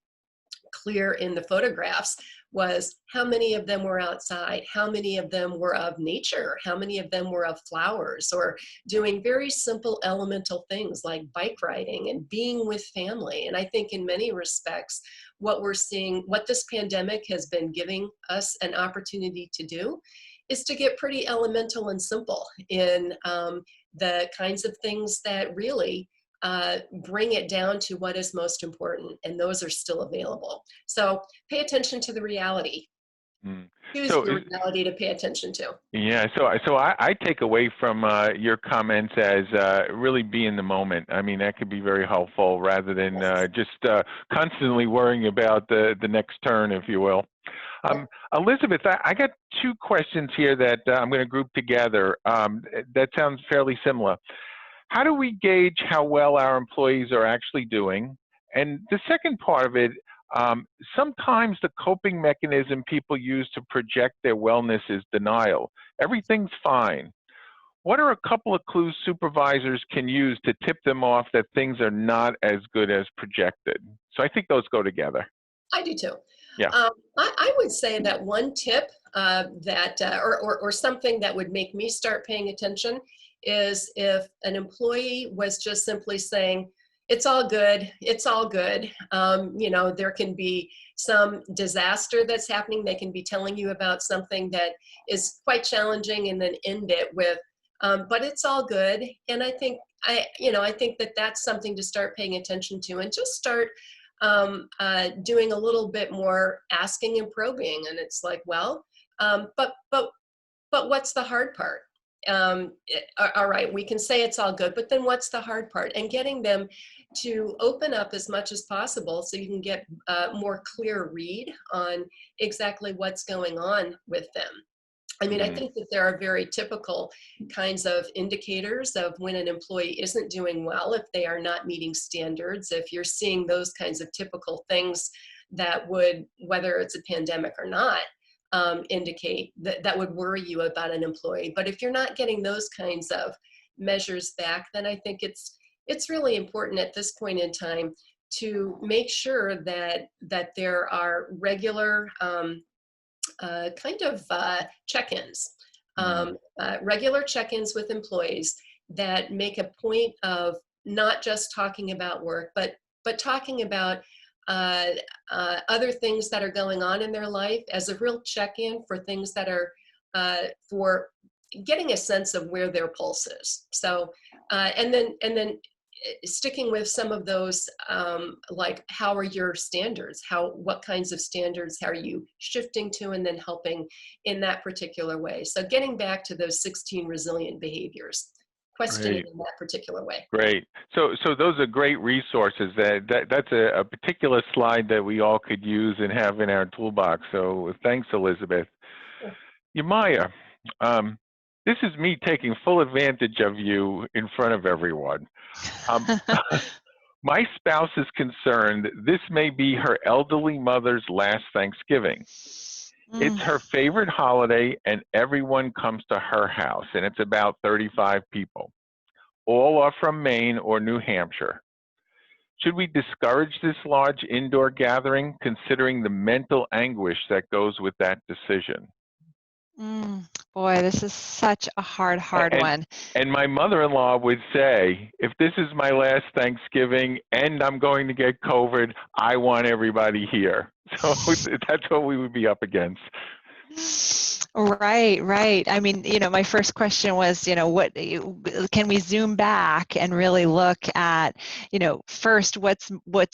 clear in the photographs, was how many of them were outside, how many of them were of nature, how many of them were of flowers, or doing very simple elemental things like bike riding and being with family. And I think in many respects, what we're seeing, what this pandemic has been giving us an opportunity to do, is to get pretty elemental and simple in the kinds of things that really bring it down to what is most important, and those are still available. So pay attention to the reality. Choose your reality to pay attention to. Yeah, so I take away from your comments as really be in the moment. I mean, that could be very helpful rather than just constantly worrying about the next turn, if you will. Elizabeth, I got two questions here that I'm going to group together. That sounds fairly similar. How do we gauge how well our employees are actually doing? And the second part of it, sometimes the coping mechanism people use to project their wellness is denial. Everything's fine. what are a couple of clues supervisors can use to tip them off that things are not as good as projected? So I think those go together. I do too. Yeah. I would say that one tip or something that would make me start paying attention is if an employee was just simply saying, it's all good, it's all good. You know, there can be some disaster that's happening. They can be telling you about something that is quite challenging and then end it with, but it's all good. And I think that that's something to start paying attention to, and just start doing a little bit more asking and probing. And it's like, well, but what's the hard part? All right, we can say it's all good, but then what's the hard part? And getting them to open up as much as possible so you can get a more clear read on exactly what's going on with them. I mean, I think that there are very typical kinds of indicators of when an employee isn't doing well, if they are not meeting standards, if you're seeing those kinds of typical things that would, whether it's a pandemic or not, indicate that would worry you about an employee. But if you're not getting those kinds of measures back, then I think it's really important at this point in time to make sure that there are regular check-ins, regular check-ins with employees that make a point of not just talking about work, but talking about other things that are going on in their life as a real check-in for things that are for getting a sense of where their pulse is. So, and then sticking with some of those, like, how are your standards? What kinds of standards are you shifting to, and then helping in that particular way? So getting back to those 16 resilient behaviors, questioning in that particular way. Great. So those are great resources. That's a particular slide that we all could use and have in our toolbox. So thanks, Elizabeth. Yamaya, this is me taking full advantage of you in front of everyone. My spouse is concerned this may be her elderly mother's last Thanksgiving. It's her favorite holiday, and everyone comes to her house, and it's about 35 people. All are from Maine or New Hampshire. Should we discourage this large indoor gathering, considering the mental anguish that goes with that decision? Boy, this is such a hard one. And my mother-in-law would say, if this is my last Thanksgiving and I'm going to get COVID, I want everybody here. So that's what we would be up against. Right. I mean, my first question was, what can we zoom back and really look at, first what's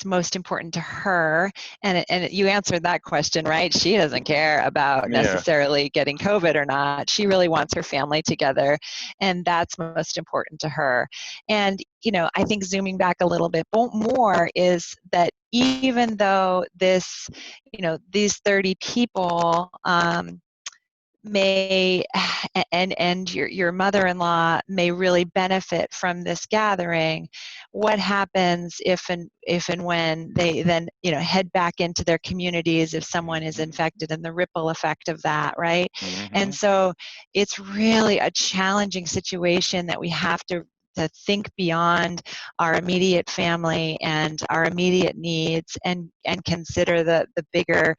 most important to her, and you answered that question, right? She doesn't care about necessarily getting COVID or not. She really wants her family together, and that's most important to her. And I think zooming back a little bit more is that even though these 30 people may and your mother-in-law may really benefit from this gathering, what happens if and when they then head back into their communities if someone is infected, and the ripple effect of that, right? And so it's really a challenging situation that we have to think beyond our immediate family and our immediate needs, and consider the bigger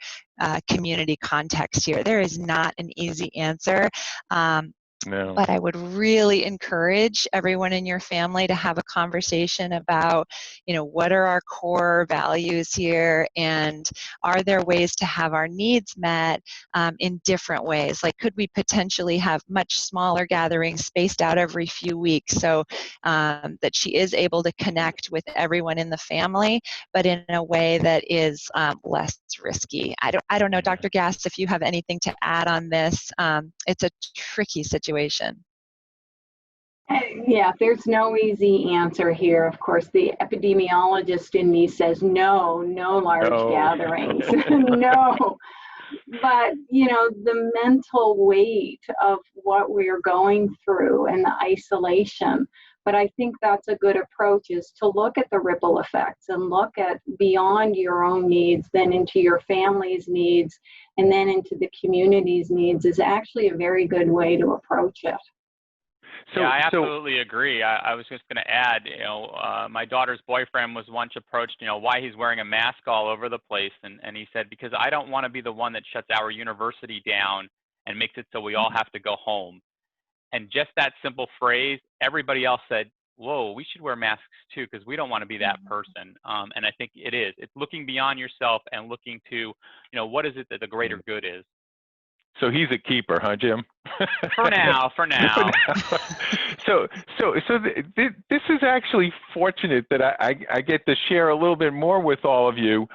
community context here. There is not an easy answer. No. But I would really encourage everyone in your family to have a conversation about, what are our core values here, and are there ways to have our needs met in different ways? Like, could we potentially have much smaller gatherings spaced out every few weeks so that she is able to connect with everyone in the family, but in a way that is less risky? I don't know, Dr. Gass, if you have anything to add on this. It's a tricky situation. Yeah, there's no easy answer here. Of course, the epidemiologist in me says no large gatherings, no. But, the mental weight of what we're going through and the isolation. But I think that's a good approach, is to look at the ripple effects and look at beyond your own needs, then into your family's needs, and then into the community's needs is actually a very good way to approach it. Yeah, I absolutely agree. I was just going to add, my daughter's boyfriend was once approached, why he's wearing a mask all over the place. And he said, because I don't want to be the one that shuts our university down and makes it so we all have to go home. And just that simple phrase, everybody else said, whoa, we should wear masks too, because we don't want to be that person. And I think it is. It's looking beyond yourself and looking to, what is it that the greater good is. So he's a keeper, huh, Jim? For now. This is actually fortunate that I get to share a little bit more with all of you.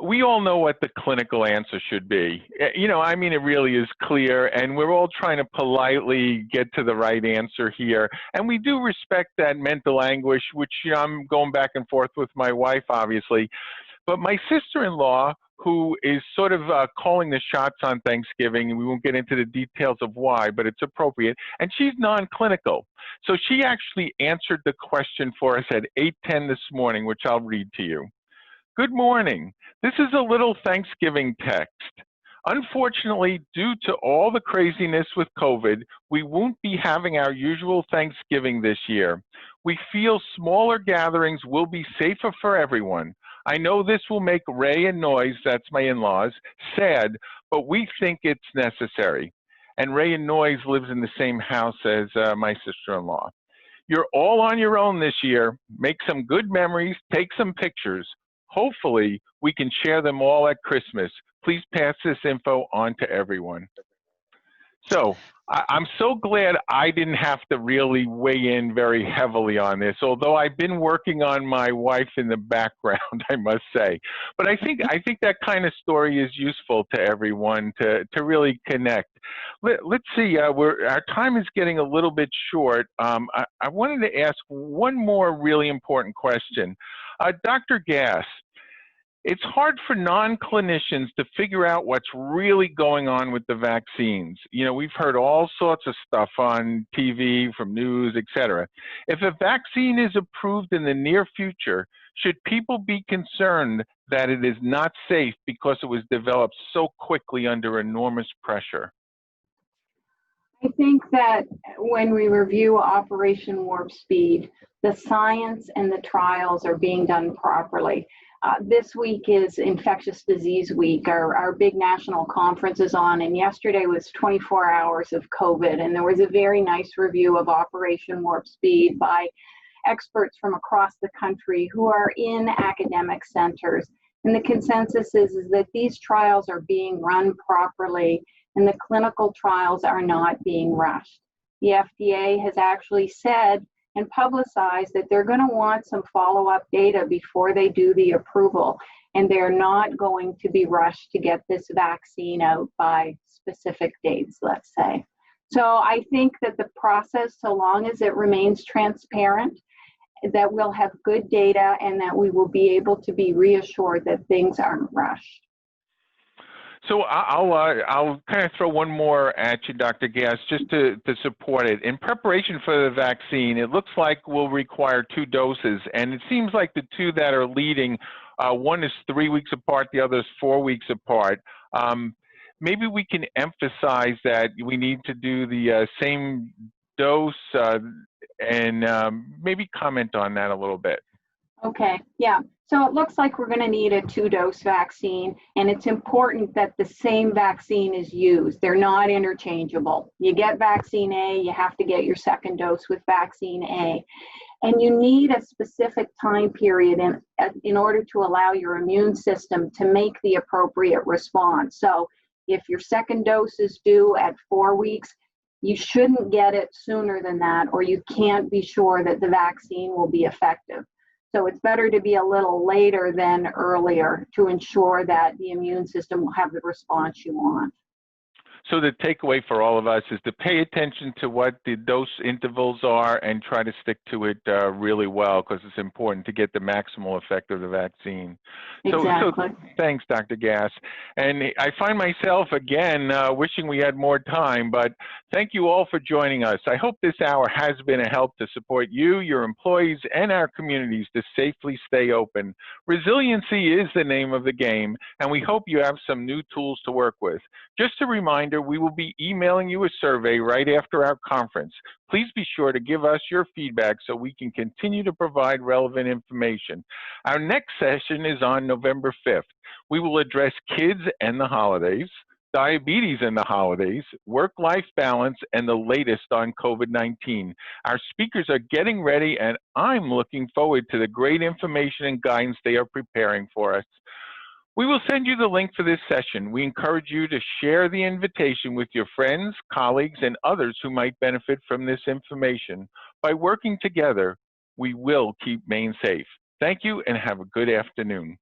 We all know what the clinical answer should be. I mean, it really is clear, and we're all trying to politely get to the right answer here. And we do respect that mental anguish, which I'm going back and forth with my wife, obviously. But my sister-in-law, who is sort of calling the shots on Thanksgiving, and we won't get into the details of why, but it's appropriate, and she's non-clinical. So she actually answered the question for us at 8:10 this morning, which I'll read to you. Good morning. This is a little Thanksgiving text. Unfortunately, due to all the craziness with COVID, we won't be having our usual Thanksgiving this year. We feel smaller gatherings will be safer for everyone. I know this will make Ray and Noyes, that's my in-laws, sad, but we think it's necessary. And Ray and Noyes lives in the same house as my sister-in-law. You're all on your own this year. Make some good memories, take some pictures. Hopefully, we can share them all at Christmas. Please pass this info on to everyone. So I'm so glad I didn't have to really weigh in very heavily on this, although I've been working on my wife in the background, I must say. But I think that kind of story is useful to everyone to really connect. Let's see, our time is getting a little bit short. I wanted to ask one more really important question. Dr. Gass, it's hard for non-clinicians to figure out what's really going on with the vaccines. We've heard all sorts of stuff on TV, from news, etc. If a vaccine is approved in the near future, should people be concerned that it is not safe because it was developed so quickly under enormous pressure? I think that when we review Operation Warp Speed, the science and the trials are being done properly. This week is Infectious Disease Week. Our big national conference is on, and yesterday was 24 hours of COVID, and there was a very nice review of Operation Warp Speed by experts from across the country who are in academic centers. And the consensus is that these trials are being run properly, and the clinical trials are not being rushed. The FDA has actually said and publicized that they're going to want some follow-up data before they do the approval, and they're not going to be rushed to get this vaccine out by specific dates, let's say. So I think that the process, so long as it remains transparent, that we'll have good data and that we will be able to be reassured that things aren't rushed. So I'll kind of throw one more at you, Dr. Gass, just to support it. In preparation for the vaccine, it looks like we'll require 2 doses, and it seems like the 2 that are leading, one is 3 weeks apart, the other is 4 weeks apart. Maybe we can emphasize that we need to do the same dose and maybe comment on that a little bit. Okay, yeah. So it looks like we're going to need a 2-dose vaccine, and it's important that the same vaccine is used. They're not interchangeable. You get vaccine A, you have to get your second dose with vaccine A. And you need a specific time period in order to allow your immune system to make the appropriate response. So if your second dose is due at 4 weeks, you shouldn't get it sooner than that, or you can't be sure that the vaccine will be effective. So it's better to be a little later than earlier to ensure that the immune system will have the response you want. So the takeaway for all of us is to pay attention to what the dose intervals are and try to stick to it really well, because it's important to get the maximal effect of the vaccine. Exactly. So thanks, Dr. Gass. And I find myself, again, wishing we had more time, but thank you all for joining us. I hope this hour has been a help to support you, your employees, and our communities to safely stay open. Resiliency is the name of the game, and we hope you have some new tools to work with. Just a reminder, reminder, we will be emailing you a survey right after our conference. Please be sure to give us your feedback so we can continue to provide relevant information. Our next session is on November 5th. We will address kids and the holidays, diabetes and the holidays, work-life balance, and the latest on COVID-19. Our speakers are getting ready, and I'm looking forward to the great information and guidance they are preparing for us. We will send you the link for this session. We encourage you to share the invitation with your friends, colleagues, and others who might benefit from this information. By working together, we will keep Maine safe. Thank you and have a good afternoon.